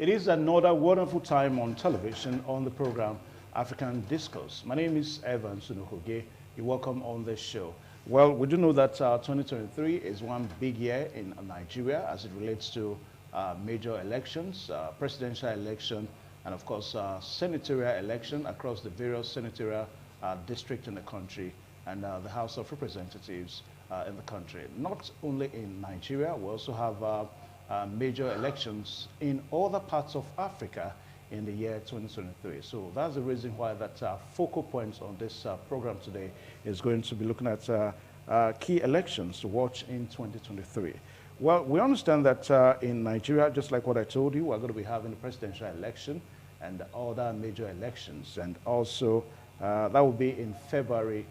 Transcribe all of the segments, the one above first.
It is another wonderful time on television on the program African Discourse. My name is Evan Sunuhoge. You're welcome on this show. Well, we do know that 2023 is one big year in Nigeria as it relates to major elections, presidential election, and of course senatorial election across the various senatorial districts in the country and the House of Representatives in the country. Not only in Nigeria, we also have major elections in other parts of Africa in the year 2023. So that's the reason why that focal points on this program today is going to be looking at key elections to watch in 2023. Well, we understand that in Nigeria, just like what I told you, we're going to be having a presidential election and other major elections. And also, that will be in February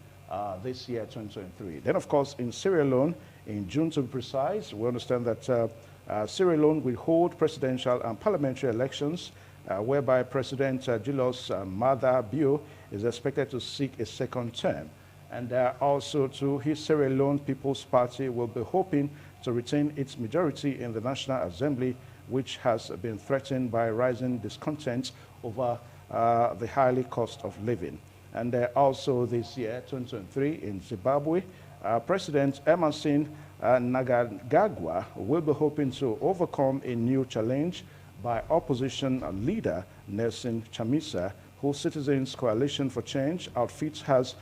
this year, 2023. Then, of course, in Sierra Leone, in June to be precise, we understand that Sierra Leone will hold presidential and parliamentary elections whereby President Julius Maada Bio is expected to seek a second term. And also, to his Sierra Leone People's Party will be hoping to retain its majority in the National Assembly, which has been threatened by rising discontent over the high cost of living. And also this year, 2023, in Zimbabwe, President Emerson Mnangagwa will be hoping to overcome a new challenge by opposition leader Nelson Chamisa, whose Citizens Coalition for Change outfit has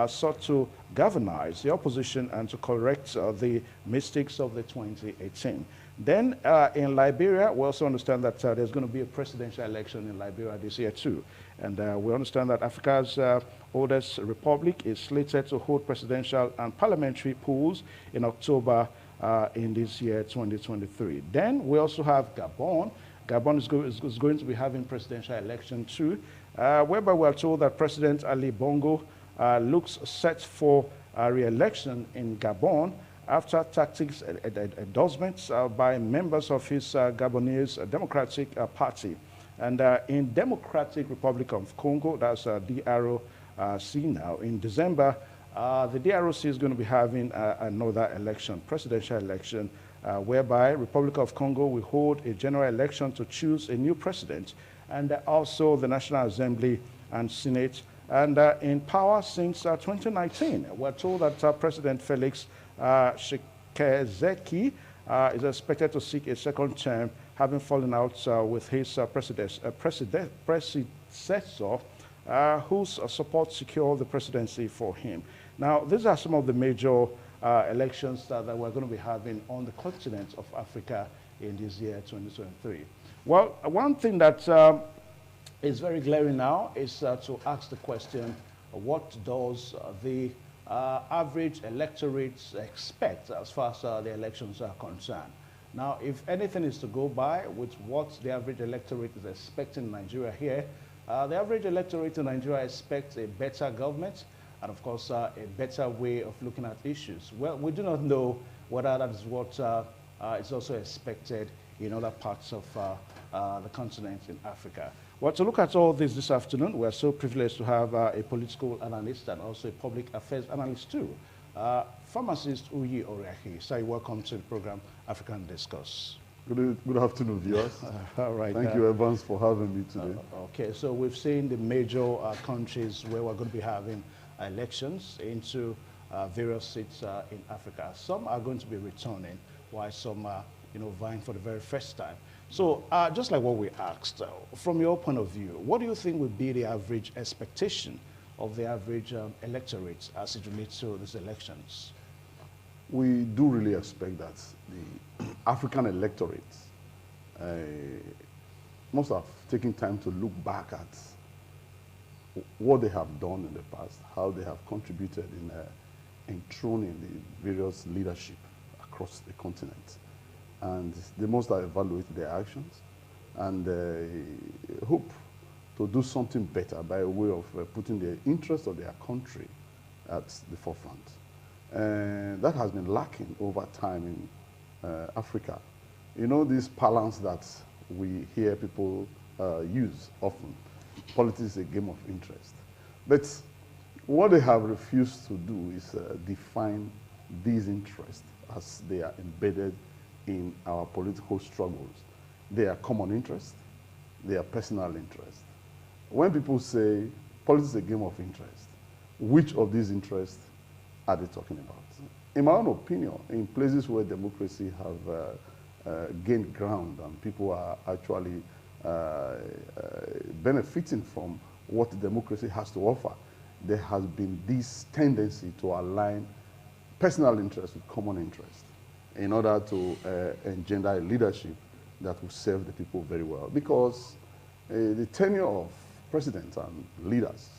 sought to galvanize the opposition and to correct the mistakes of the 2018. Then in Liberia, we also understand that there's going to be a presidential election in Liberia this year too. And we understand that Africa's oldest republic is slated to hold presidential and parliamentary polls in October in this year, 2023. Then we also have Gabon. Gabon is going to be having presidential election too, whereby we are told that President Ali Bongo looks set for re-election in Gabon after tactics endorsements by members of his Gabonese Democratic Party. And in Democratic Republic of Congo, that's DRC now, in December, the DRC is going to be having another election, presidential election, whereby Republic of Congo will hold a general election to choose a new president, and also the National Assembly and Senate. And in power since 2019, we're told that President Felix Tshisekedi is expected to seek a second term, having fallen out with his predecessor, whose support secured the presidency for him. Now, these are some of the major elections that we're going to be having on the continent of Africa in this year, 2023. Well, one thing that is very glaring now is to ask the question, what does the average electorate expect as far as the elections are concerned? Now, if anything is to go by with what the average electorate is expecting in Nigeria here, the average electorate in Nigeria expects a better government and, of course, a better way of looking at issues. Well, we do not know whether that is what is also expected in other parts of the continent in Africa. Well, to look at all this afternoon, we're so privileged to have a political analyst and also a public affairs analyst too, pharmacist Uyi Oriahi. So welcome to the program African Discourse. Good afternoon, viewers. All right. Thank you, Evans, for having me today. Okay, so we've seen the major countries where we're going to be having elections into various seats in Africa. Some are going to be returning, while some are, vying for the very first time. So just like what we asked, from your point of view, what do you think would be the average expectation of the average electorate as it relates to these elections? We do really expect that the African electorate must have taken time to look back at what they have done in the past, how they have contributed in enthroning the various leadership across the continent. And they must have evaluated their actions and hope to do something better by way of putting the interest of their country at the forefront. That has been lacking over time in Africa. This balance that we hear people use often. Politics is a game of interest. But what they have refused to do is define these interests as they are embedded in our political struggles. They are common interests, their personal interest. When people say politics is a game of interest, which of these interests are they talking about? In my own opinion, in places where democracy have gained ground and people are actually benefiting from what democracy has to offer, there has been this tendency to align personal interest with common interest in order to engender a leadership that will serve the people very well. Because the tenure of presidents and leaders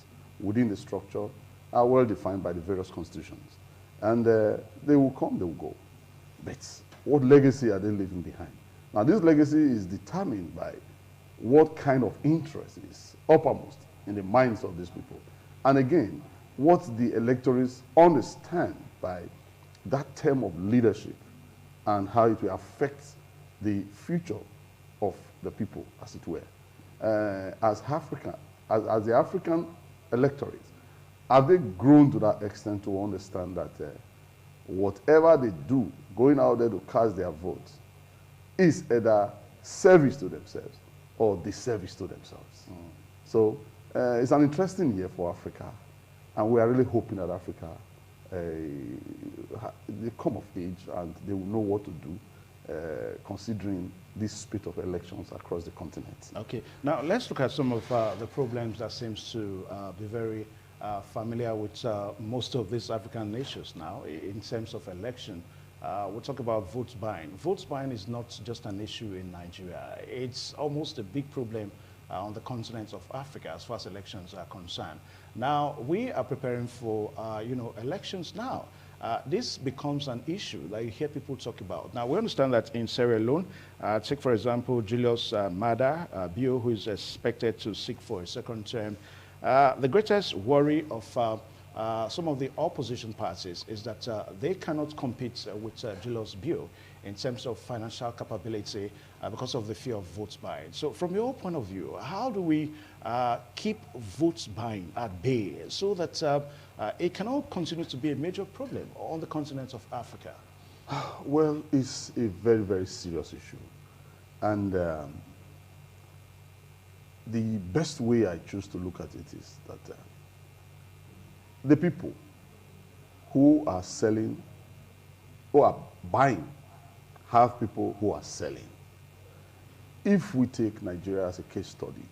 within the structure are well defined by the various constitutions. And they will come, they will go. But what legacy are they leaving behind? Now, this legacy is determined by what kind of interest is uppermost in the minds of these people. And again, what the electors understand by that term of leadership and how it will affect the future of the people, as it were. As the African electorate, have they grown to that extent to understand that whatever they do, going out there to cast their votes, is either service to themselves or disservice to themselves? So it's an interesting year for Africa, and we are really hoping that Africa they come of age and they will know what to do, considering this spate of elections across the continent. Okay, now let's look at some of the problems that seems to be very familiar with most of these African nations now in terms of election. We'll talk about vote buying. Vote buying is not just an issue in Nigeria. It's almost a big problem on the continent of Africa as far as elections are concerned. Now, we are preparing for, elections now. This becomes an issue that you hear people talk about. Now, we understand that in Sierra Leone, take for example, Julius Maada Bio, who is expected to seek for a second term. The greatest worry of some of the opposition parties is that they cannot compete with Julius Bio in terms of financial capability because of the fear of vote buying. So from your point of view, how do we keep vote buying at bay so that it cannot continue to be a major problem on the continent of Africa? Well, it's a very, very serious issue. And the best way I choose to look at it is that the people who are selling, who are buying, have people who are selling. If we take Nigeria as a case study,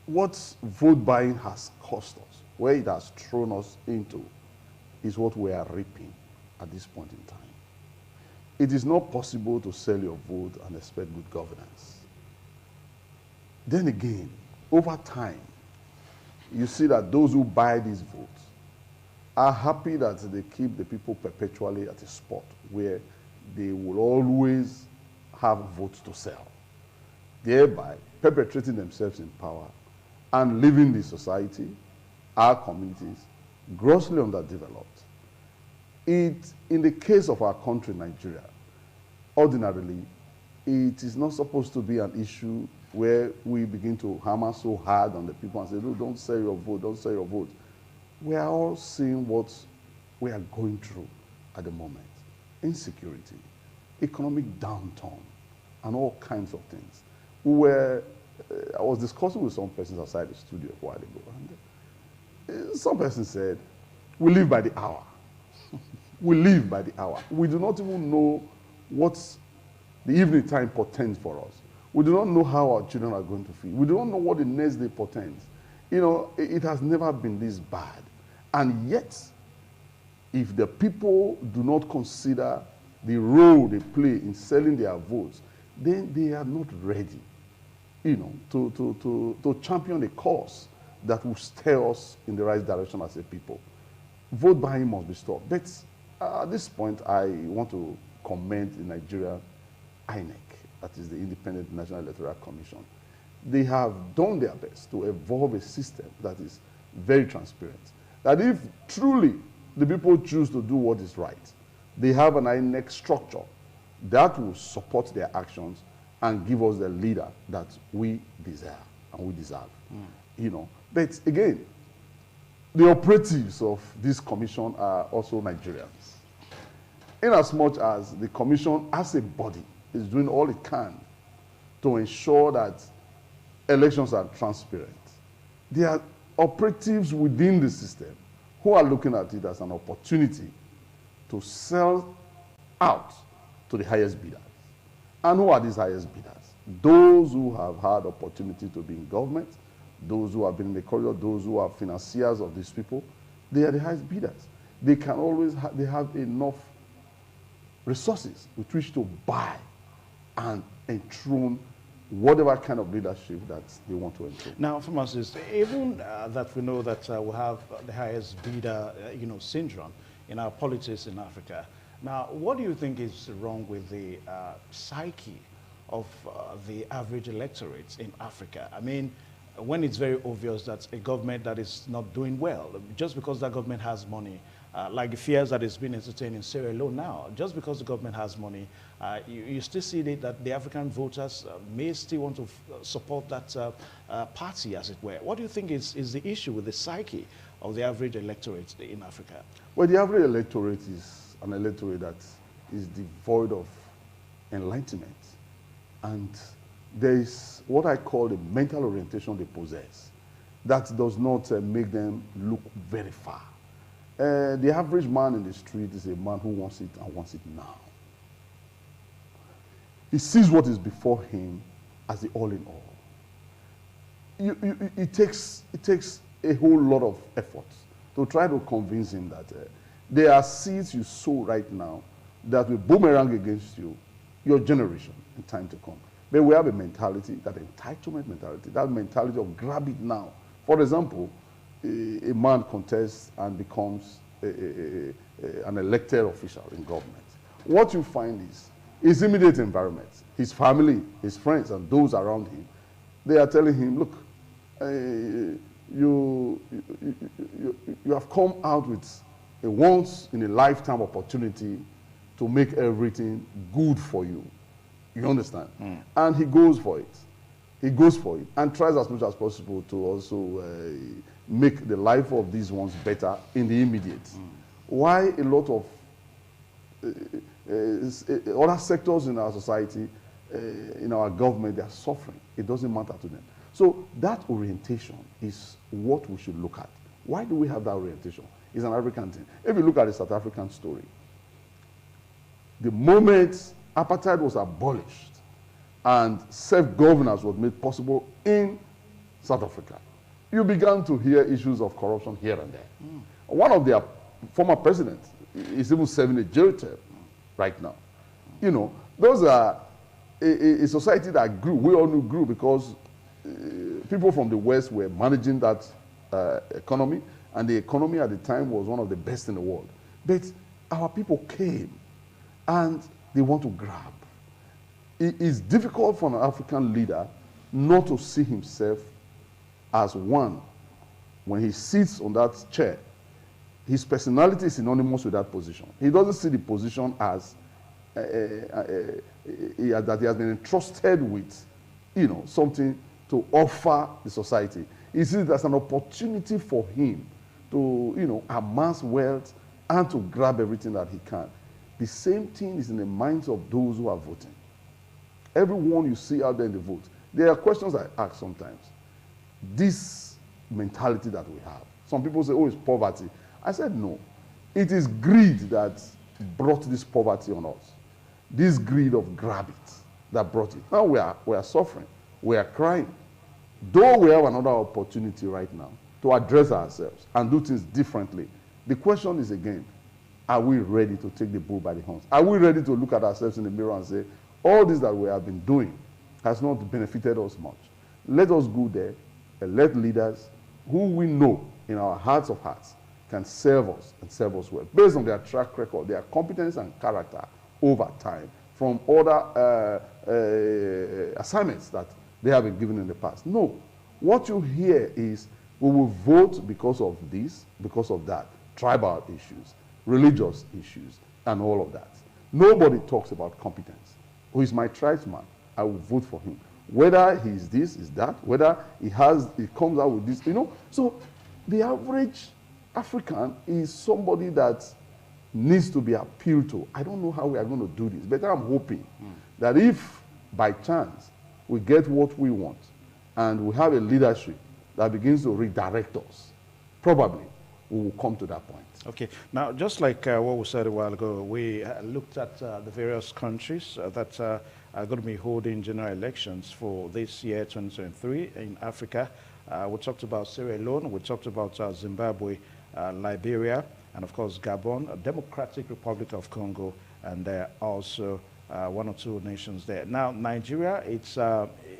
what vote buying has cost us, where it has thrown us into, is what we are reaping at this point in time. It is not possible to sell your vote and expect good governance. Then again, over time, you see that those who buy these votes are happy that they keep the people perpetually at a spot where they will always have votes to sell, thereby perpetrating themselves in power and leaving the society, our communities, grossly underdeveloped. In the case of our country, Nigeria, ordinarily, it is not supposed to be an issue where we begin to hammer so hard on the people and say, no, don't sell your vote, don't sell your vote. We are all seeing what we are going through at the moment. Insecurity, economic downturn, and all kinds of things. I was discussing with some persons outside the studio a while ago, and some person said, we live by the hour. We live by the hour. We do not even know what the evening time portends for us. We do not know how our children are going to feel. We do not know what the next day portends. You know, it has never been this bad. And yet, if the people do not consider the role they play in selling their votes, then they are not ready, you know, to champion a cause that will steer us in the right direction as a people. Vote buying must be stopped. But at this point, I want to commend the Nigeria INEC, that is the Independent National Electoral Commission. They have done their best to evolve a system that is very transparent. That if truly the people choose to do what is right, they have an INEC structure that will support their actions and give us the leader that we desire and we deserve. You know, but again, the operatives of this commission are also Nigerians. In as much as the commission as a body is doing all it can to ensure that elections are transparent. There are operatives within the system who are looking at it as an opportunity to sell out to the highest bidders. And who are these highest bidders? Those who have had opportunity to be in government, those who have been in the corridor, those who are financiers of these people, they are the highest bidders. They can always they have enough resources with which to buy and enthrone whatever kind of leadership that they want to enthrone. Now, pharmacists, even that we know that we have the highest bidder, syndrome in our politics in Africa. Now, what do you think is wrong with the psyche of the average electorate in Africa? I mean, when it's very obvious that a government that is not doing well, just because that government has money, like the fears that is being entertained in Sierra Leone now, just because the government has money, you still see that the African voters may still want to support that party, as it were. What do you think is the issue with the psyche of the average electorate in Africa? Well, the average electorate is an electorate that is devoid of enlightenment. And there is what I call the mental orientation they possess that does not make them look very far. The average man in the street is a man who wants it and wants it now. He sees what is before him as the all in all. It takes a whole lot of effort to try to convince him that there are seeds you sow right now that will boomerang against you, your generation, in time to come. But we have a mentality, that entitlement mentality, that mentality of grab it now. For example, a man contests and becomes an elected official in government. What you find is his immediate environment, his family, his friends, and those around him, they are telling him, look, you have come out with a once-in-a-lifetime opportunity to make everything good for you. You understand? And he goes for it. He goes for it and tries as much as possible to also make the life of these ones better in the immediate. Why a lot of other sectors in our society, in our government, they are suffering. It doesn't matter to them. So that orientation is what we should look at. Why do we have that orientation? It's an African thing. If you look at the South African story, the moment apartheid was abolished and self-governance was made possible in South Africa, you began to hear issues of corruption here and there. One of their former presidents is even serving a jail term right now. You know, those are a society that grew. We all knew grew because people from the West were managing that economy, and the economy at the time was one of the best in the world. But our people came and they want to grab. It is difficult for an African leader not to see himself as one. When he sits on that chair, his personality is synonymous with that position. He doesn't see the position as that he has been entrusted with, something to offer the society. He sees it as an opportunity for him to, amass wealth and to grab everything that he can. The same thing is in the minds of those who are voting. Everyone you see out there in the vote, there are questions I ask sometimes. This mentality that we have. Some people say, oh, it's poverty. I said, no. It is greed that brought this poverty on us. This greed of grab it that brought it. Now we are suffering. We are crying. Though we have another opportunity right now to address ourselves and do things differently, the question is again, are we ready to take the bull by the horns? Are we ready to look at ourselves in the mirror and say, all this that we have been doing has not benefited us much? Let us go there and let leaders who we know in our hearts of hearts can serve us and serve us well, based on their track record, their competence and character over time from other assignments that they have been given in the past. No. What you hear is, we will vote because of this, because of that, tribal issues, religious issues, and all of that. Nobody talks about competence. Who is my tribesman? I will vote for him. Whether he is this, is that, whether he comes out with this, So the average African is somebody that needs to be appealed to. I don't know how we are going to do this, but I'm hoping that if by chance we get what we want, and we have a leadership that begins to redirect us, probably we will come to that point. Okay. Now, just like what we said a while ago, we looked at the various countries that are going to be holding general elections for this year, 2023, in Africa. We talked about Sierra Leone, we talked about Zimbabwe, Liberia, and of course Gabon, Democratic Republic of Congo, and also one or two nations there. Now, Nigeria, it's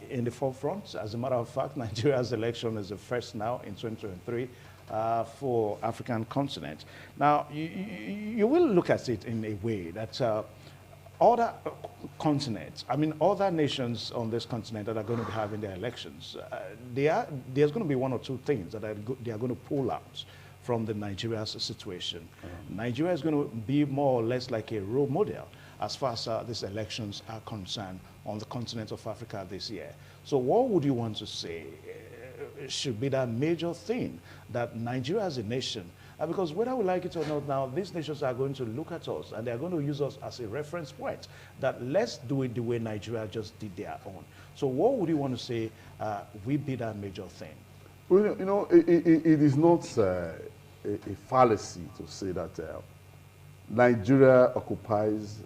in the forefront. As a matter of fact, Nigeria's election is the first now in 2023. For African continent. Now, you will look at it in a way that other continents, I mean, other nations on this continent that are going to be having their elections, there's going to be one or two things that they are going to pull out from the Nigeria's situation. Nigeria is going to be more or less like a role model as far as these elections are concerned on the continent of Africa this year. So what would you want to say should be that major thing that Nigeria as a nation, because whether we like it or not now, these nations are going to look at us and they're going to use us as a reference point, that let's do it the way Nigeria just did their own. So what would you want to say we be that major thing? Well, you know, it is not a fallacy to say that Nigeria occupies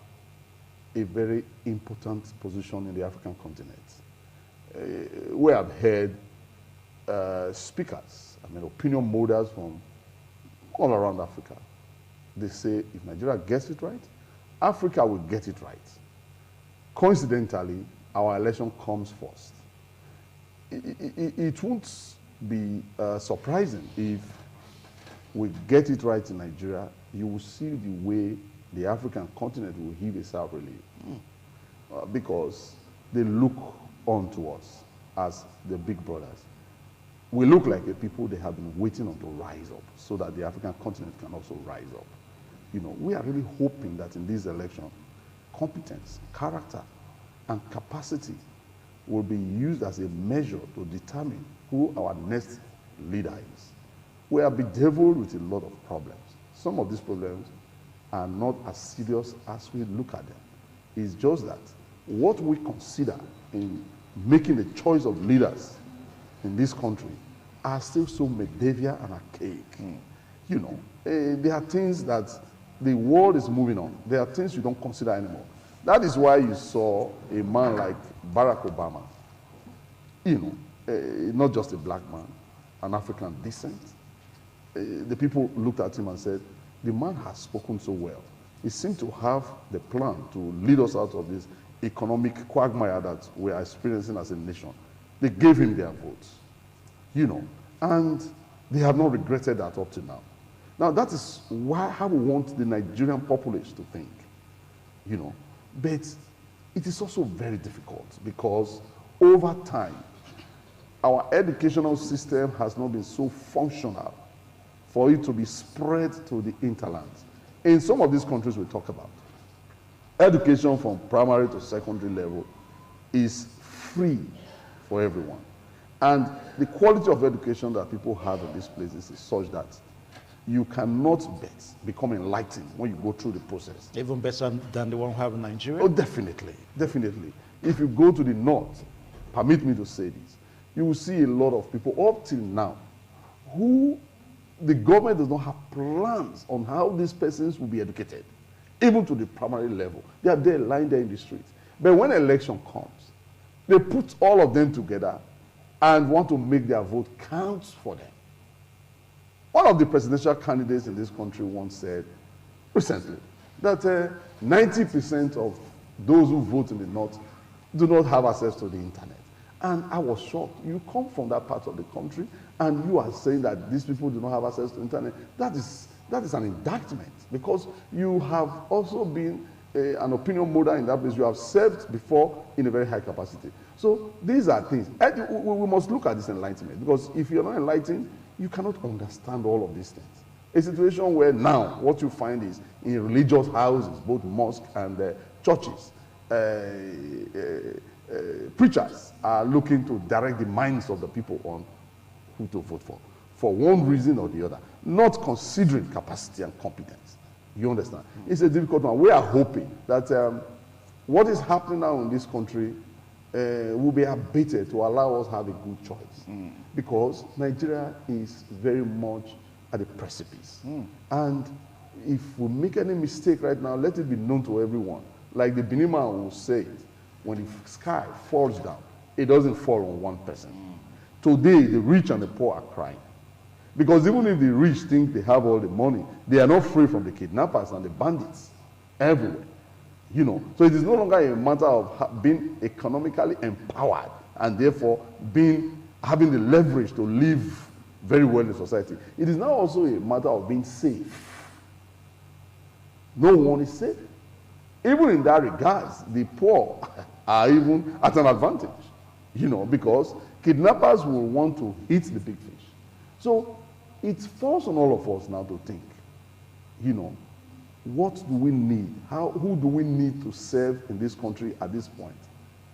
a very important position in the African continent. We have heard speakers, I mean opinion molders from all around Africa. They say if Nigeria gets it right, Africa will get it right. Coincidentally, our election comes first. It won't be surprising if we get it right in Nigeria. You will see the way the African continent will heave a sigh of relief because they look on to us as the big brothers. We look like a people they have been waiting on to rise up so that the African continent can also rise up. You know, we are really hoping that in this election, competence, character, and capacity will be used as a measure to determine who our next leader is. We are bedeviled with a lot of problems. Some of these problems are not as serious as we look at them. It's just that what we consider in making the choice of leaders in this country are still so medieval and archaic. You know, there are things that the world is moving on. There are things you don't consider anymore. That is why you saw a man like Barack Obama, you know, not just a black man, an African descent. The people looked at him and said, the man has spoken so well. He seemed to have the plan to lead us out of this economic quagmire that we are experiencing as a nation. They gave him their votes, you know, and they have not regretted that up to now. Now, that is how we want the Nigerian populace to think, you know. But it is also very difficult because over time, our educational system has not been so functional for it to be spread to the interlands. In some of these countries we talk about, education from primary to secondary level is free for everyone. And the quality of education that people have in these places is such that you cannot become enlightened when you go through the process. Even better than the one we have in Nigeria? Oh, definitely, definitely. If you go to the north, permit me to say this, you will see a lot of people up till now who the government does not have plans on how these persons will be educated, even to the primary level. They are there lying there in the streets. But when election comes, they put all of them together and want to make their vote count for them. One of the presidential candidates in this country once said recently that 90% of those who vote in the north do not have access to the internet. And I was shocked. You come from that part of the country and you are saying that these people do not have access to the internet. That is an indictment because you have also been an opinion molder in that place. You have served before in a very high capacity. So these are things. We must look at this enlightenment because if you're not enlightened, you cannot understand all of these things. A situation where now what you find is in religious houses, both mosques and churches, preachers are looking to direct the minds of the people on who to vote for one reason or the other, not considering capacity and competence. You understand? It's a difficult one. We are hoping that what is happening now in this country will be abated to allow us have a good choice. Because Nigeria is very much at the precipice. And if we make any mistake right now, let it be known to everyone. Like the Benin man will say it, when the sky falls down, it doesn't fall on one person. Today, the rich and the poor are crying. Because even if the rich think they have all the money, they are not free from the kidnappers and the bandits everywhere. You know, so it is no longer a matter of being economically empowered and therefore having the leverage to live very well in society. It is now also a matter of being safe. No one is safe. Even in that regards, the poor are even at an advantage, you know, because kidnappers will want to eat the big fish. So it falls on all of us now to think, you know, what do we need? Who do we need to serve in this country at this point?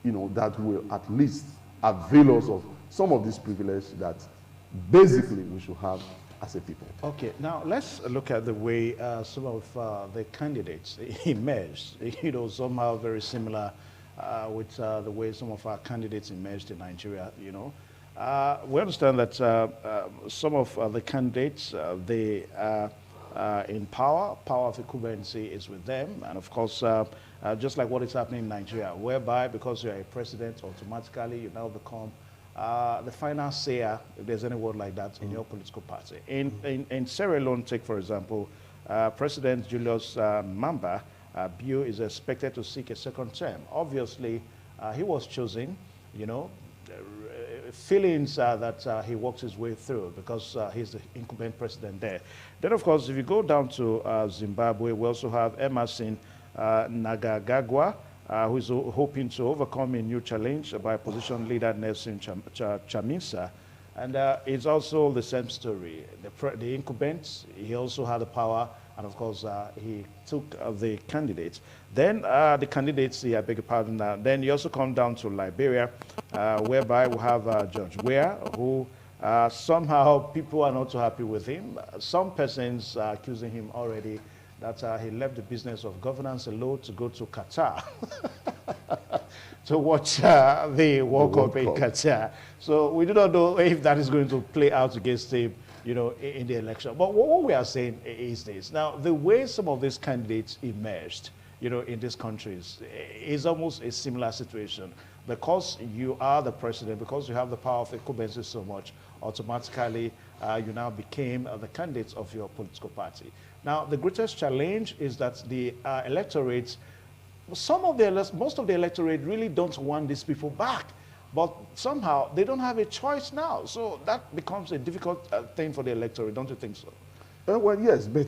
You know, that will at least avail us of some of this privilege that basically we should have as a people. Okay, now let's look at the way some of the candidates emerged, you know, somehow very similar with the way some of our candidates emerged in Nigeria, you know. We understand that some of the candidates, they in power of incumbency is with them, and of course, just like what is happening in Nigeria, whereby because you're a president, automatically you now become the final sayer, if there's any word like that, in your political party. In Sierra Leone, take for example, President Julius Mamba Bio is expected to seek a second term. Obviously, he was chosen, you know, feelings that he walks his way through because he's the incumbent president there. Then, of course, if you go down to Zimbabwe, we also have Emerson Nagagagwa, who is hoping to overcome a new challenge by opposition leader Nelson Chamisa. And it's also the same story. The incumbent, he also had the power, and of course, he took the candidates. Then the candidates, I beg your pardon, then you also come down to Liberia, whereby we have George Weah, who somehow people are not too happy with him. Some persons are accusing him already that he left the business of governance alone to go to Qatar to watch the World Cup in Qatar. So we do not know if that is going to play out against him, you know, in the election. But what we are saying is this. Now, the way some of these candidates emerged, you know, in these countries is almost a similar situation. Because you are the president, because you have the power of incumbency so much, automatically you now became the candidates of your political party. Now, the greatest challenge is that the electorate, most of the electorate really don't want these people back. But somehow they don't have a choice now. So that becomes a difficult thing for the electorate, don't you think so? Well, yes, but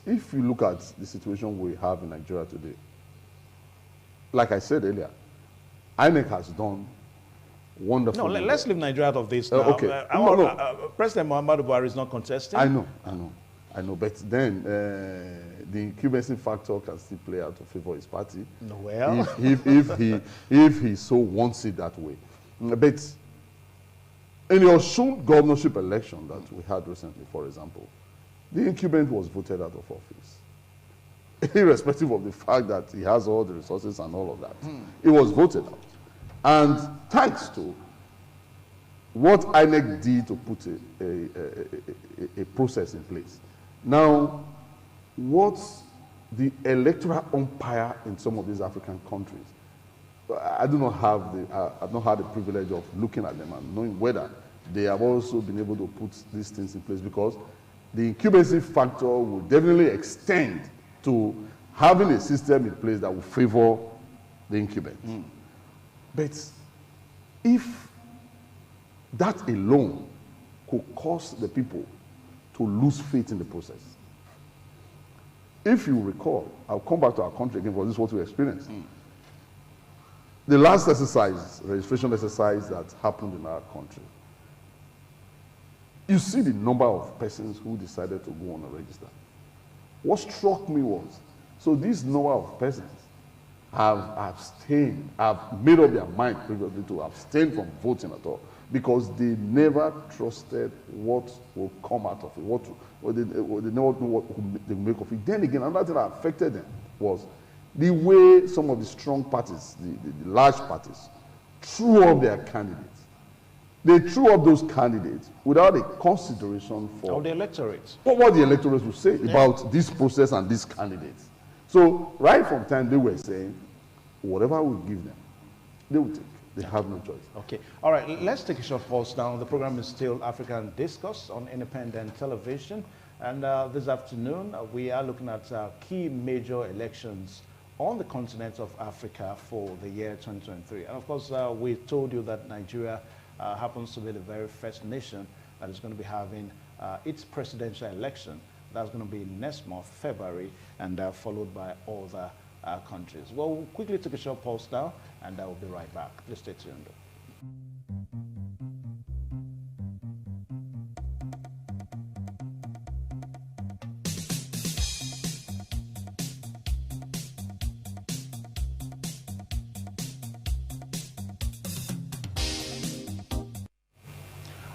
if you look at the situation we have in Nigeria today, like I said earlier, INEC has done wonderful. No, let's leave Nigeria out of this now. Okay. President Muhammadu Buhari is not contesting. I know. But then the incumbency factor can still play out to favor his party. Well, if he so wants it that way. But in the Osun governorship election that we had recently, for example, the incumbent was voted out of office, irrespective of the fact that he has all the resources and all of that. He was voted out. And thanks to what INEC did to put a process in place. Now, what the electoral umpire in some of these African countries, I've not had the privilege of looking at them and knowing whether they have also been able to put these things in place, because the incumbency factor will definitely extend to having a system in place that will favor the incumbent. But if that alone could cause the people to lose faith in the process. If you recall, I'll come back to our country again, because this is what we experienced. The last exercise, registration exercise that happened in our country, you see the number of persons who decided to go on a register. What struck me was, so this number of persons have made up their mind previously to abstain from voting at all, because they never trusted what will come out of it, they never knew what they will make of it. Then again, another thing that affected them was the way some of the strong parties, the large parties, threw up their candidates. They threw up those candidates without a consideration for the electorate. What the electorate would say about this process and these candidates. So right from time they were saying, whatever we give them, they will take. They have no choice. Okay. All right. Let's take a short pause now. The program is still African Discourse on independent television. And this afternoon, we are looking at key major elections on the continent of Africa for the year 2023. And of course, we told you that Nigeria happens to be the very first nation that is going to be having its presidential election. That's going to be next month, February, and followed by other countries. Well, we'll quickly take a short pause now, and I will be right back. Please stay tuned.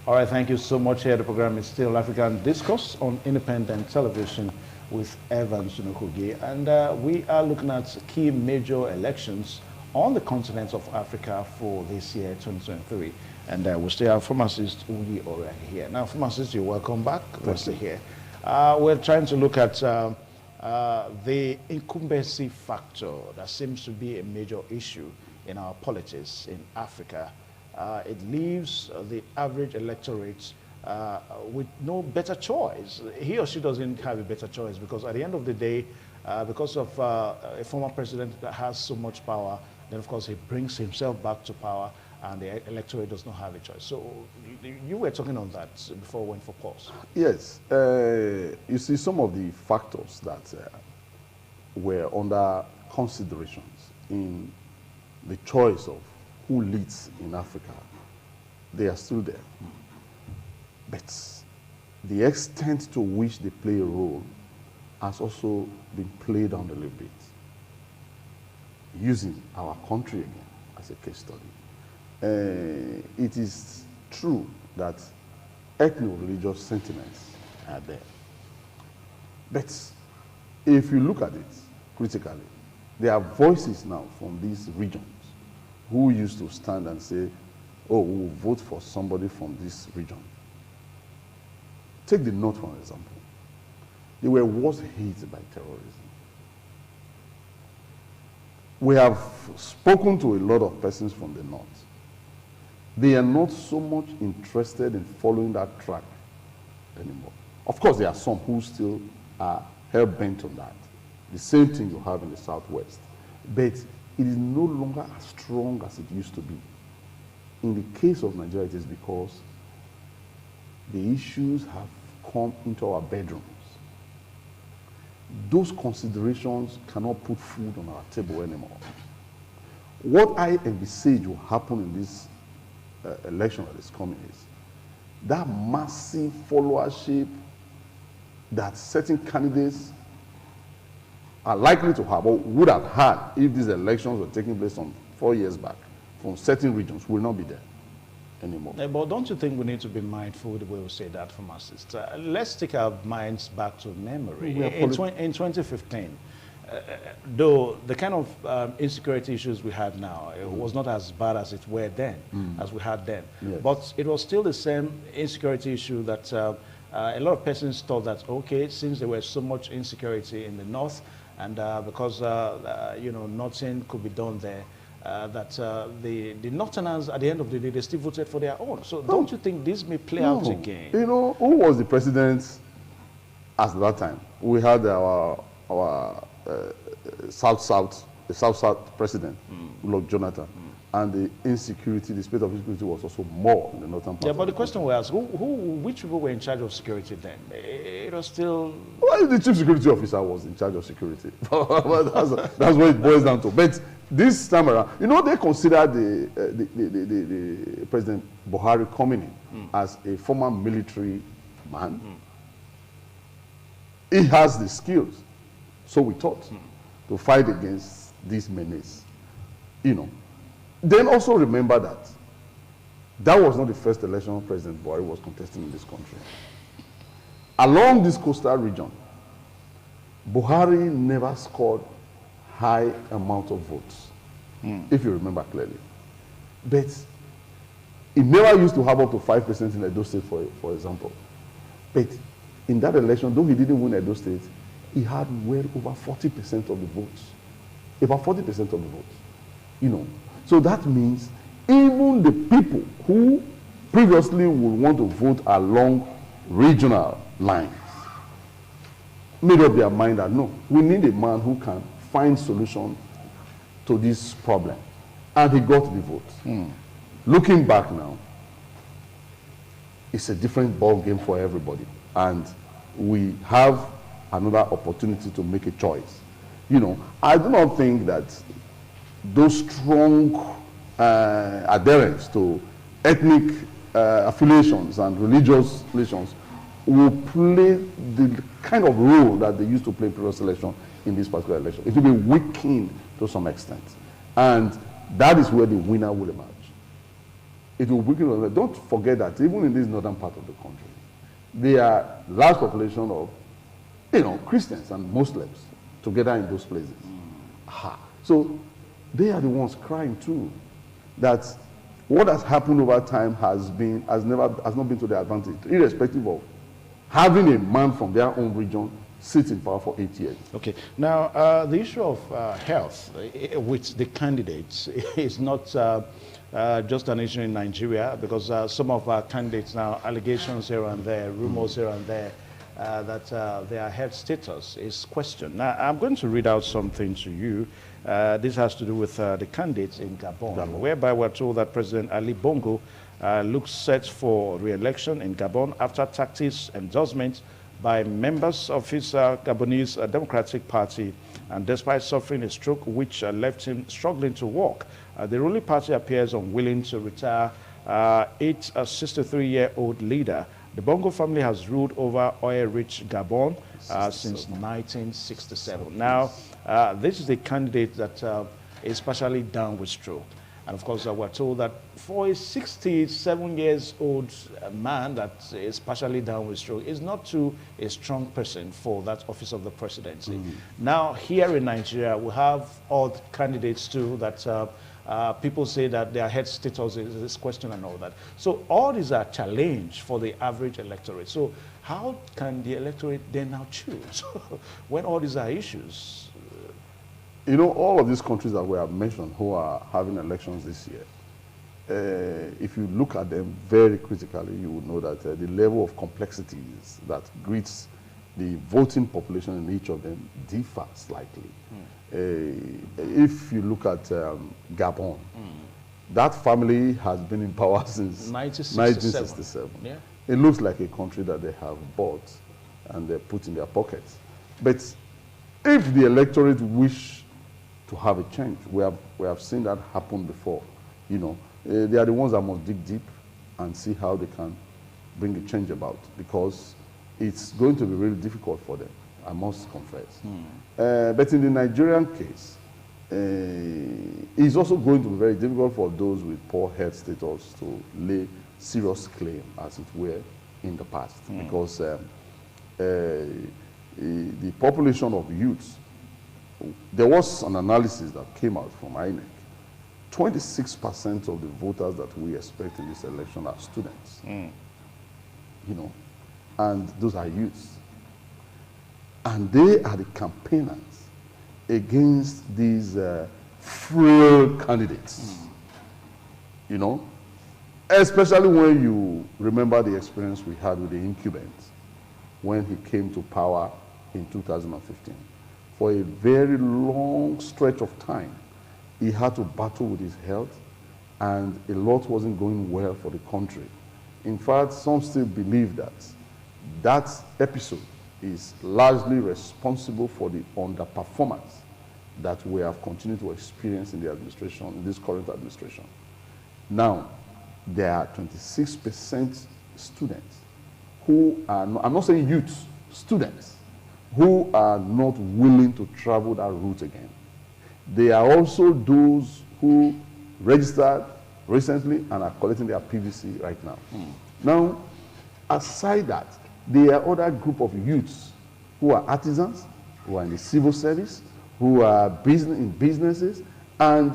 All right, thank you so much. Here the program is still African Discourse on independent television with Evans Sunukugi, and we are looking at key major elections on the continent of Africa for this year 2023. And we still have pharmacist Uyi already here. Now, pharmacist, you're welcome back. Let's see here. We're trying to look at the incumbency factor that seems to be a major issue in our politics in Africa. It leaves the average electorate with no better choice. He or she doesn't have a better choice because at the end of the day, because of a former president that has so much power, then of course he brings himself back to power and the electorate does not have a choice. So you were talking on that before we went for pause. Yes. You see some of the factors that were under considerations in the choice of who leads in Africa, they are still there. But the extent to which they play a role has also been played down a little bit, using our country again as a case study. It is true that ethno-religious sentiments are there. But if you look at it critically, there are voices now from these regions who used to stand and say, oh, we will vote for somebody from this region. Take the North, for example. They were worse hit by terrorism. We have spoken to a lot of persons from the North. They are not so much interested in following that track anymore. Of course, there are some who still are hell-bent on that. The same thing you have in the Southwest. But it is no longer as strong as it used to be. In the case of Nigeria, it is because the issues have come into our bedrooms. Those considerations cannot put food on our table anymore. What I envisage will happen in this election that is coming is that massive followership that certain candidates are likely to have or would have had if these elections were taking place some 4 years back from certain regions will not be there anymore. But don't you think we need to be mindful the way we say that, pharmacist? Let's take our minds back to memory. In 2015, though the kind of insecurity issues we have now, it was not as bad as it were then, as we had then. Yes. But it was still the same insecurity issue that a lot of persons thought that, okay, since there was so much insecurity in the north, and because you know, nothing could be done there, that the Northerners, at the end of the day, they still voted for their own. So don't you think this may play out again? You know, who was the president at that time? We had our South president, Lord Jonathan, and the insecurity, the state of insecurity was also more in the northern part. Yeah, but the question was, which people were in charge of security then? It was still... Well, the chief security officer was in charge of security. That's what it boils down to. But this time around, you know, they consider the President Buhari coming in as a former military man. He has the skills, so we thought, to fight against these menace. You know. Then also remember that that was not the first election President Buhari was contesting in this country. Along this coastal region, Buhari never scored high amount of votes, if you remember clearly. But it never used to have up to 5% in Edo State, for example. But in that election, though he didn't win Edo State, he had well over 40% of the votes. About 40% of the votes. You know. So that means even the people who previously would want to vote along regional lines made up their mind that no, we need a man who can find solution to this problem. And he got the vote. Looking back now, it's a different ball game for everybody. And we have another opportunity to make a choice. You know, I do not think that those strong adherents to ethnic affiliations and religious relations will play the kind of role that they used to play in previous election in this particular election. It will be weakened to some extent. And that is where the winner will emerge. It will weaken. Don't forget that even in this northern part of the country, there are large population of, you know, Christians and Muslims together in those places. So they are the ones crying too that what has happened over time has not been to their advantage, irrespective of having a man from their own region sit in power for 8 years. Okay. Now, the issue of health with the candidates is not just an issue in Nigeria, because some of our candidates now, allegations here and there, rumors here and there, that their health status is questioned. Now, I'm going to read out something to you. This has to do with the candidates in Gabon, whereby we're told that President Ali Bongo looks set for re-election in Gabon after tactics endorsements by members of his Gabonese Democratic Party, and despite suffering a stroke which left him struggling to walk. The ruling party appears unwilling to retire a 63-year-old leader. The Bongo family has ruled over oil-rich Gabon since 1967. Now, this is a candidate that is partially down with stroke. And of course, we're told that for a 67-year-old man that is partially down with stroke is not too a strong person for that office of the presidency. Now, here in Nigeria, we have odd candidates too that people say that their health status is questioned and all that. So all these are challenge for the average electorate. So how can the electorate then now choose when all these are issues? You know, all of these countries that we have mentioned who are having elections this year, if you look at them very critically, you will know that the level of complexities that greets the voting population in each of them differ slightly. If you look at Gabon, that family has been in power since 1967. Yeah. It looks like a country that they have bought and they put in their pockets. But if the electorate wish to have a change, we have seen that happen before. You know, they are the ones that must dig deep and see how they can bring a change about, because it's going to be really difficult for them, I must confess. But in the Nigerian case, it's also going to be very difficult for those with poor health status to lay serious claim, as it were, in the past, because the population of youths, there was an analysis that came out from INEC. 26% of the voters that we expect in this election are students. You know, and those are youths. And they are the campaigners against these frail candidates. You know, especially when you remember the experience we had with the incumbent when he came to power in 2015. For a very long stretch of time, he had to battle with his health, and a lot wasn't going well for the country. In fact, some still believe that that episode is largely responsible for the underperformance that we have continued to experience in the administration, in this current administration. Now, there are 26% students who are, I'm not saying youths, students, who are not willing to travel that route again. There are also those who registered recently and are collecting their PVC right now. Now, aside that, there are other group of youths who are artisans, who are in the civil service, who are in businesses, and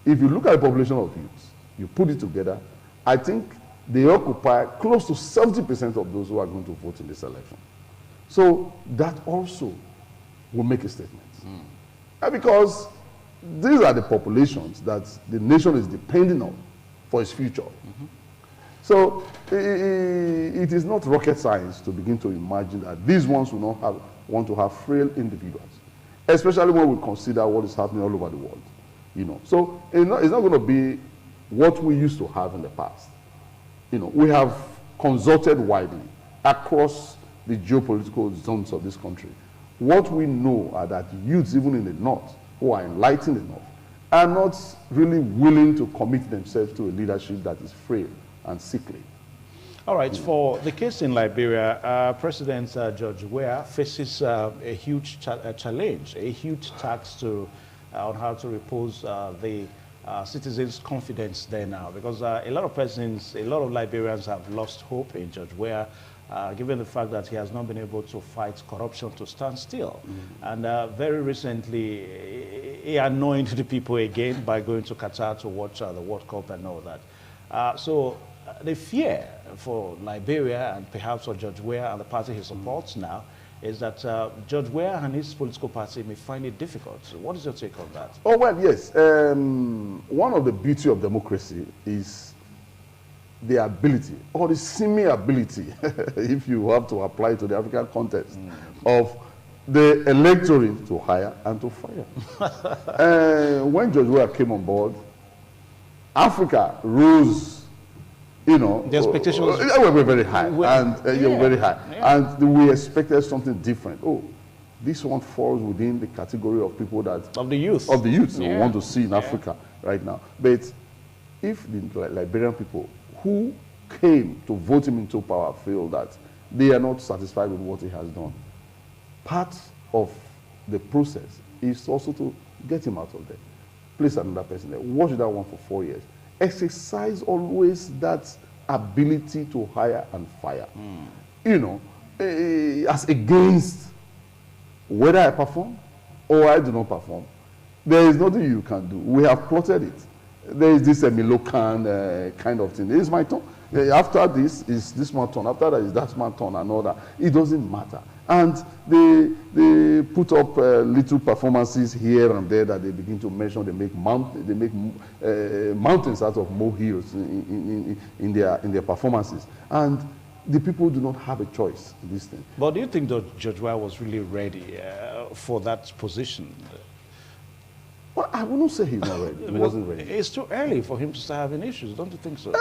if you look at the population of youths, you put it together, I think they occupy close to 70% of those who are going to vote in this election. So that also will make a statement. And because these are the populations that the nation is depending on for its future. So it is not rocket science to begin to imagine that these ones will not want to have frail individuals, especially when we consider what is happening all over the world. So it's not going to be what we used to have in the past. We have consulted widely across the geopolitical zones of this country. What we know are that youths, even in the north, who are enlightened enough, are not really willing to commit themselves to a leadership that is frail and sickly. All right, for the case in Liberia, President George Weah faces a huge challenge, a huge task on how to repose the citizens' confidence there now, because a lot of persons, a lot of Liberians have lost hope in George Weah, given the fact that he has not been able to fight corruption to stand still. And very recently, he annoyed the people again by going to Qatar to watch the World Cup and all that. So the fear for Liberia and perhaps for George Weah and the party he supports now is that George Weah and his political party may find it difficult. So what is your take on that? Oh, well, yes. One of the beauty of democracy is the ability, or the semi-ability, if you have to apply it to the African context, of the electorate to hire and to fire. When George Weah came on board, Africa rose, the expectations were very high, very high, and we expected something different. Oh, this one falls within the category of people that of the youth we want to see in Africa right now. But if the Liberian people who came to vote him into power feel that they are not satisfied with what he has done, part of the process is also to get him out of there, place another person there, watch that one for 4 years, exercise always that ability to hire and fire. As against whether I perform or I do not perform, there is nothing you can do. We have plotted it. There is this Milocan kind of thing. It's my turn. After this is this man's turn. After that is that man's turn and all that. It doesn't matter. And they put up little performances here and there that they begin to mention. They make mountains out of molehills in their performances. And the people do not have a choice in this thing. But do you think that George Weah was really ready for that position? Well, I wouldn't say he's not ready. He wasn't ready. It's too early for him to start having issues, don't you think so?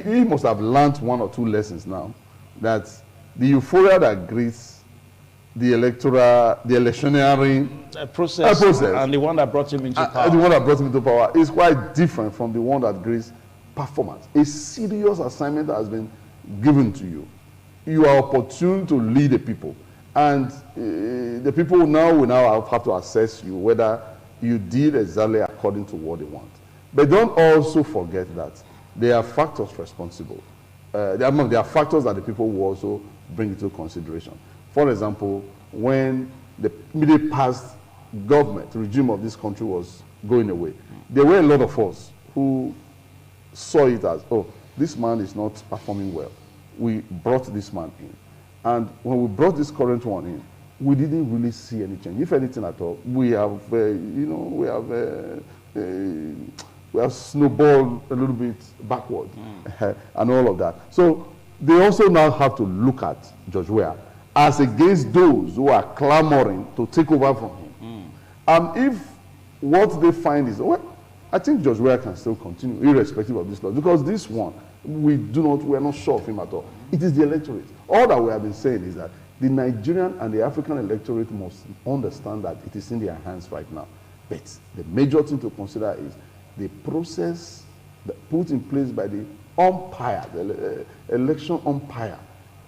He must have learned 1 or 2 lessons now. That the euphoria that greets the electioneering process, and the one that brought him into power. The one that brought him into power is quite different from the one that greets performance. A serious assignment has been given to you. You are opportune to lead the people. And the people will now have to assess you whether you did exactly according to what they want. But don't also forget that there are factors responsible. There are factors that the people will also bring into consideration. For example, when the immediate past government regime of this country was going away, there were a lot of us who saw it as, oh, this man is not performing well. We brought this man in. And when we brought this current one in, we didn't really see any change. If anything at all, we have snowballed a little bit backward and all of that. So they also now have to look at George Weah as against those who are clamoring to take over from him. And if what they find is, well, I think George Weah can still continue irrespective of this law, because this one, we are not sure of him at all. It is the electorate. All that we have been saying is that the Nigerian and the African electorate must understand that it is in their hands right now. But the major thing to consider is the process that put in place by the umpire, the election umpire,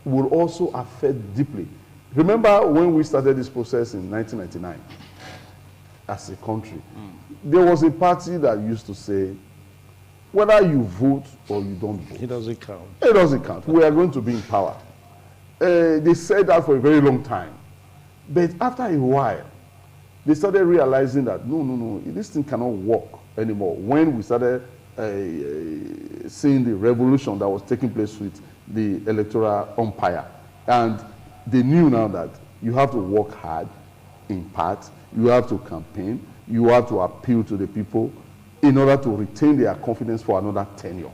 will also affect deeply. Remember when we started this process in 1999 as a country, there was a party that used to say, whether you vote or you don't vote, it doesn't count. It doesn't count. We are going to be in power. They said that for a very long time. But after a while, they started realizing that, no, this thing cannot work anymore. When we started seeing the revolution that was taking place with the electoral umpire. And they knew now that you have to work hard in part, you have to campaign, you have to appeal to the people in order to retain their confidence for another tenure.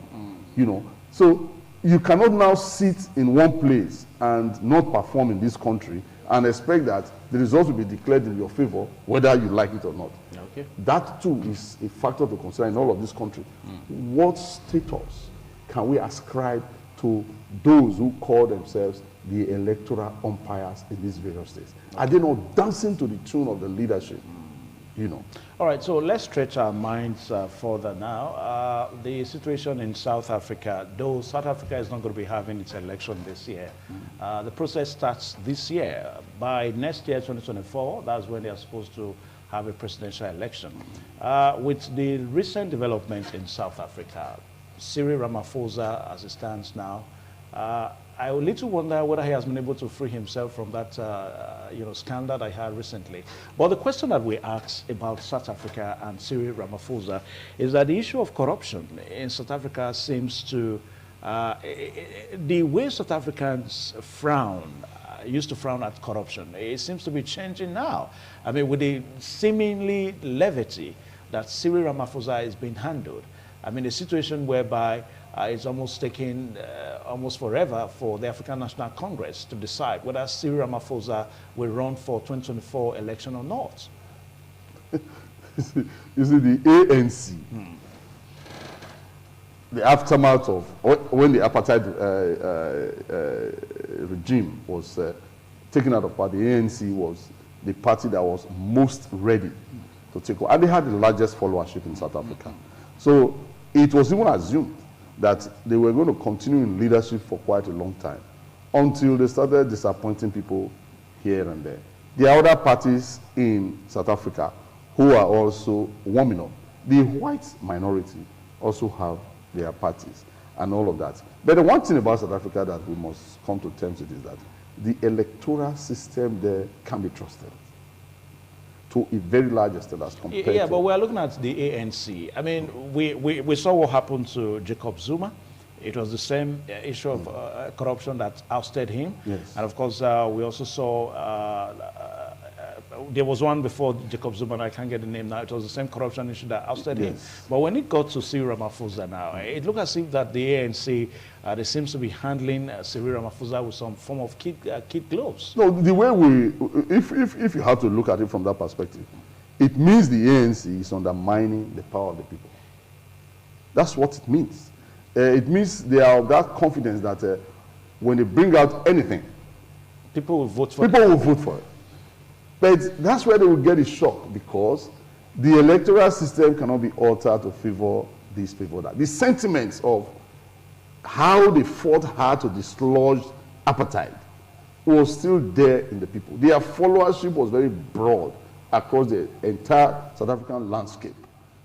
You know, so you cannot now sit in one place and not perform in this country and expect that the results will be declared in your favor, whether you like it or not. Okay. That too is a factor to consider in all of this country. What status can we ascribe to those who call themselves the electoral umpires in these various states? Are they not dancing to the tune of the leadership? You know. All right, so let's stretch our minds further now. The situation in South Africa, though South Africa is not going to be having its election this year, the process starts this year. By next year, 2024, that's when they are supposed to have a presidential election. With the recent development in South Africa, Cyril Ramaphosa, as it stands now, I little wonder whether he has been able to free himself from that scandal that I had recently. But the question that we asked about South Africa and Cyril Ramaphosa is that the issue of corruption in South Africa seems to, the way South Africans used to frown at corruption, it seems to be changing now. I mean, with the seemingly levity that Cyril Ramaphosa is being handled, I mean, a situation whereby it's almost taking almost forever for the African National Congress to decide whether Cyril Ramaphosa will run for 2024 election or not. You see, the ANC, the aftermath of when the apartheid regime was taken out of power, the ANC was the party that was most ready to take over. And they had the largest followership in South Africa. So it was even assumed that they were going to continue in leadership for quite a long time until they started disappointing people here and there. There are other parties in South Africa who are also warming up. The white minority also have their parties and all of that. But the one thing about South Africa that we must come to terms with is that the electoral system there can be trusted to a very large extent as compared to... Yeah, but we are looking at the ANC. I mean, we saw what happened to Jacob Zuma. It was the same issue of corruption that ousted him. Yes. And of course, we also saw, there was one before Jacob Zuma, and I can't get the name now. It was the same corruption issue that ousted him. But when it got to Cyril Ramaphosa now, it looked as if that the ANC, they seems to be handling Cyril Ramaphosa with some form of kid gloves. No, the way if you have to look at it from that perspective, it means the ANC is undermining the power of the people. That's what it means. It means they are of that confidence that when they bring out anything, people will vote for it. People will vote for it. But that's where they will get a shock, because the electoral system cannot be altered to favor this, favor that. The sentiments of how they fought hard to dislodge apartheid was still there in the people. Their followership was very broad across the entire South African landscape.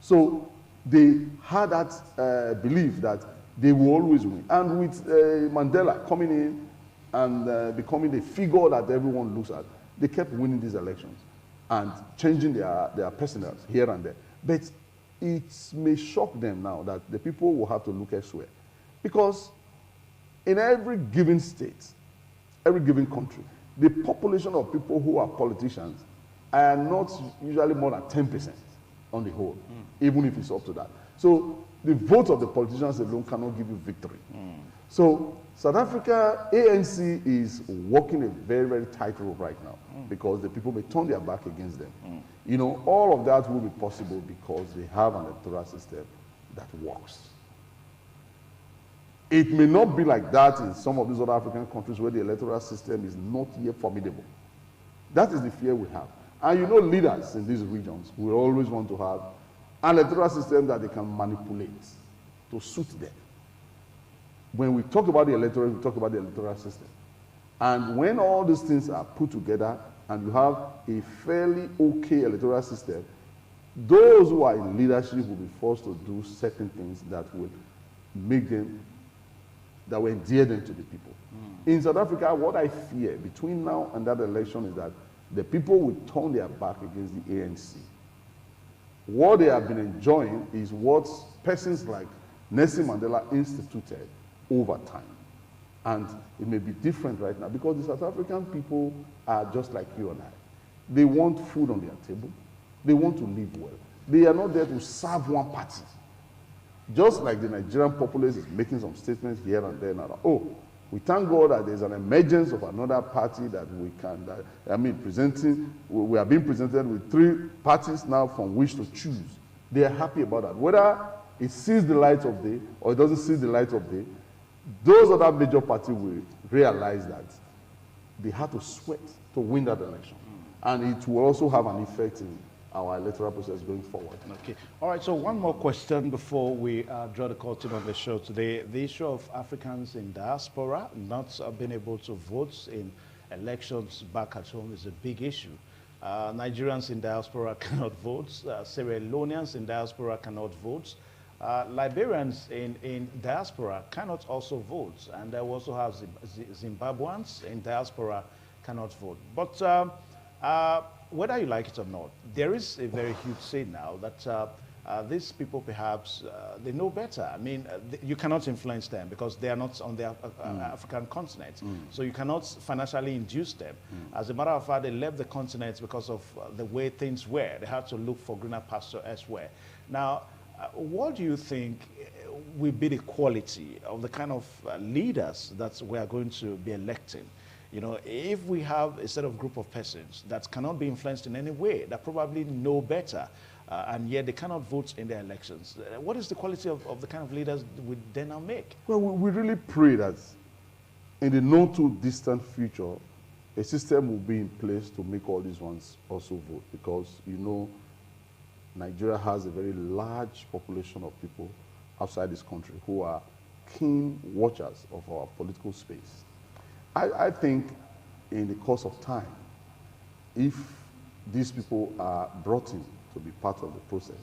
So they had that belief that they will always win. And with Mandela coming in and becoming the figure that everyone looks at, they kept winning these elections and changing their personnel here and there. But it may shock them now that the people will have to look elsewhere. Because in every given state, every given country, the population of people who are politicians are not usually more than 10% on the whole, even if it's up to that. So the vote of the politicians alone cannot give you victory. So South Africa, ANC is walking a very, very tight rope right now because the people may turn their back against them. You know, all of that will be possible because they have an electoral system that works. It may not be like that in some of these other African countries where the electoral system is not yet formidable. That is the fear we have. And you know, leaders in these regions will always want to have an electoral system that they can manipulate to suit them. When we talk about the electoral, we talk about the electoral system. And when all these things are put together and you have a fairly okay electoral system, those who are in leadership will be forced to do certain things that will make them, that will endear them to the people. In South Africa, what I fear between now and that election is that the people will turn their back against the ANC. What they have been enjoying is what persons like Nelson Mandela instituted over time. And it may be different right now because the South African people are just like you and I. They want food on their table. They want to live well. They are not there to serve one party. Just like the Nigerian populace is making some statements here and there now. Oh, we thank God that there's an emergence of another party that we can, we are being presented with 3 parties now from which to choose. They are happy about that. Whether it sees the light of day or it doesn't see the light of day, those other major parties will realize that they had to sweat to win that election. And it will also have an effect in our electoral process going forward. Okay. All right, so one more question before we draw the curtain on the show today. The issue of Africans in diaspora not being able to vote in elections back at home is a big issue. Nigerians in diaspora cannot vote. Sierra Leoneans in diaspora cannot vote. Liberians in diaspora cannot also vote. And we also have Zimbabweans in diaspora cannot vote. But whether you like it or not, there is a very huge say now that these people perhaps, they know better. I mean, you cannot influence them because they are not on the African continent. So you cannot financially induce them. As a matter of fact, they left the continent because of the way things were. They had to look for greener pasture elsewhere. Now, what do you think will be the quality of the kind of leaders that we are going to be electing? You know, if we have a set of group of persons that cannot be influenced in any way, that probably know better, and yet they cannot vote in their elections, what is the quality of the kind of leaders we then now make? Well, we really pray that in the not too distant future, a system will be in place to make all these ones also vote, because, you know, Nigeria has a very large population of people outside this country who are keen watchers of our political space. I think in the course of time, if these people are brought in to be part of the process,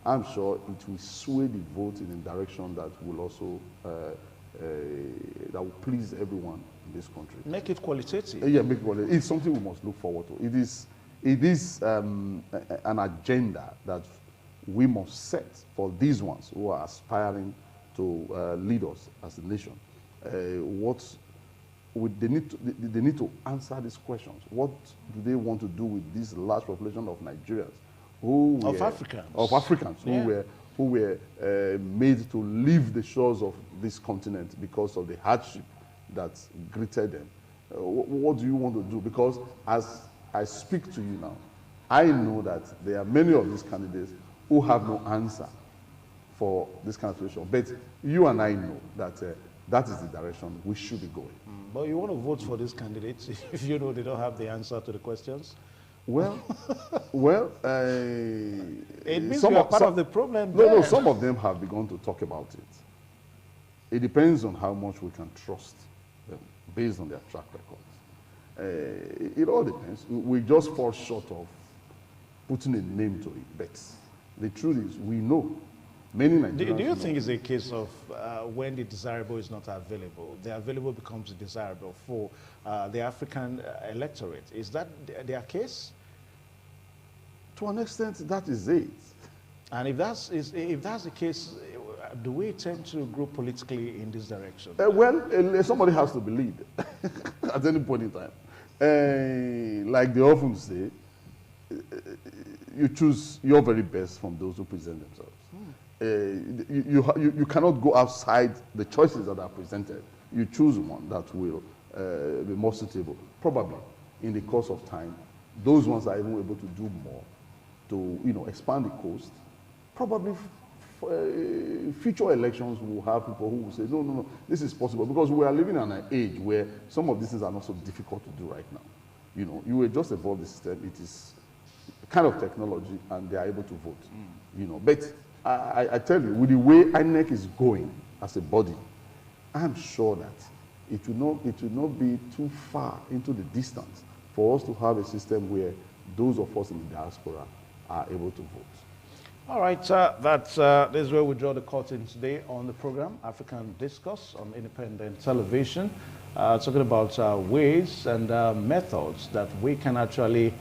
I'm sure it will sway the vote in a direction that will also that will please everyone in this country. Make it qualitative. Yeah, make it qualitative. It's something we must look forward to. It is an agenda that we must set for these ones who are aspiring to lead us as a nation. They need to answer these questions. What do they want to do with this large population of Nigerians of Africans who were made to leave the shores of this continent because of the hardship that greeted them? What do you want to do? Because as I speak to you now, I know that there are many of these candidates who have no answer for this kind of situation. But you and I know that that is the direction we should be going. But you want to vote for these candidates if you know they don't have the answer to the questions? Well, it means you are part of the problem. No, some of them have begun to talk about it. It depends on how much we can trust them based on their track records. It all depends. We just fall short of putting a name to it. But the truth is, we know many Nigerians. Do you think it's a case of when the desirable is not available, the available becomes desirable for the African electorate? Is that their case? To an extent, that is it. And if that's the case, do we tend to grow politically in this direction? Somebody has to be lead at any point in time. Like they often say, you choose your very best from those who present themselves. You cannot go outside the choices that are presented. You choose one that will be more suitable. Probably, in the course of time, those ones are even able to do more to expand the coast. Probably future elections will have people who will say, no, this is possible, because we are living in an age where some of these things are not so difficult to do right now. You will just evolve the system. It is a kind of technology, and they are able to vote. But I tell you, with the way INEC is going as a body, I'm sure that it will not be too far into the distance for us to have a system where those of us in the diaspora are able to vote. All right, this is where we draw the curtain today on the program, African Discourse on Independent Television, talking about ways and methods that we can actually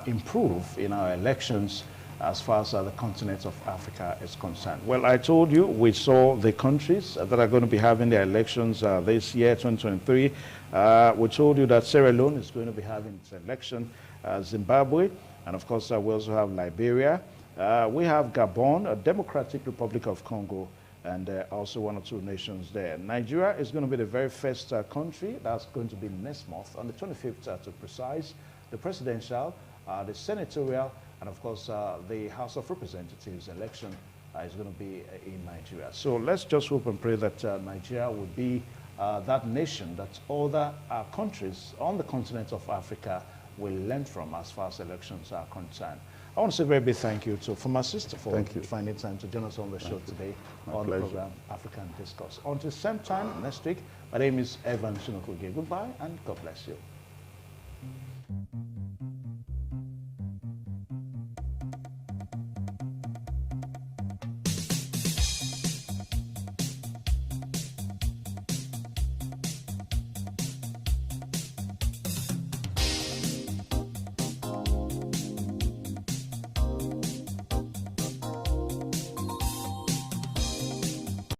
improve in our elections as far as the continent of Africa is concerned. Well, I told you we saw the countries that are going to be having their elections this year, 2023. We told you that Sierra Leone is going to be having its election, Zimbabwe, and of course we also have Liberia. We have Gabon, a Democratic Republic of Congo, and also one or two nations there. Nigeria is going to be the very first country. That's going to be next month, on the 25th to precise. The presidential, the senatorial, and of course the House of Representatives election is going to be in Nigeria. So let's just hope and pray that Nigeria will be that nation that other countries on the continent of Africa will learn from as far as elections are concerned. I want to say a very big thank you to my sister for finding time to join us on the show today on the program African Discourse. Until same time next week, my name is Evan Sunokoge. Goodbye and God bless you.